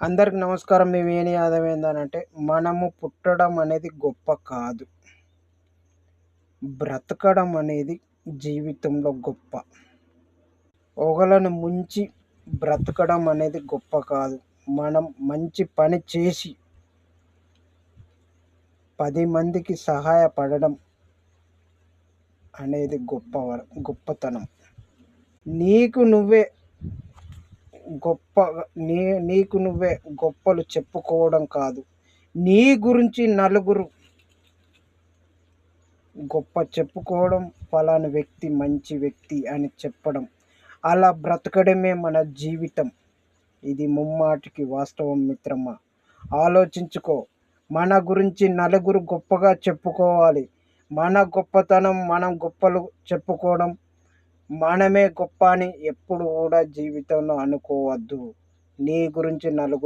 అందరికి నమస్కారం. మీ వేణి యాదవ్ ఏందనంటే, మనము పుట్టడం అనేది గొప్ప కాదు. బ్రతకడం అనేది జీవితంలో గొప్ప. ఒకళ్ళను ముంచి బ్రతకడం అనేది గొప్ప కాదు. మనం మంచి పని చేసి 10 మందికి సహాయపడడం అనేది గొప్పతనం. నీకు నువ్వే గొప్పగా నీకు నువ్వే గొప్పలు చెప్పుకోవడం కాదు. నీ గురించి నలుగురు గొప్ప చెప్పుకోవడం, ఫలానా వ్యక్తి మంచి వ్యక్తి అని చెప్పడం. అలా బ్రతకడమే మన జీవితం. ఇది ముమ్మాటికి వాస్తవం మిత్రమా. ఆలోచించుకో. మన గురించి నలుగురు గొప్పగా చెప్పుకోవాలి. మన గొప్పతనం మనం గొప్పలు చెప్పుకోవడం, మనమే గొప్ప అని ఎప్పుడు కూడా జీవితంలో అనుకోవద్దు. నీ గురించి నలుగురు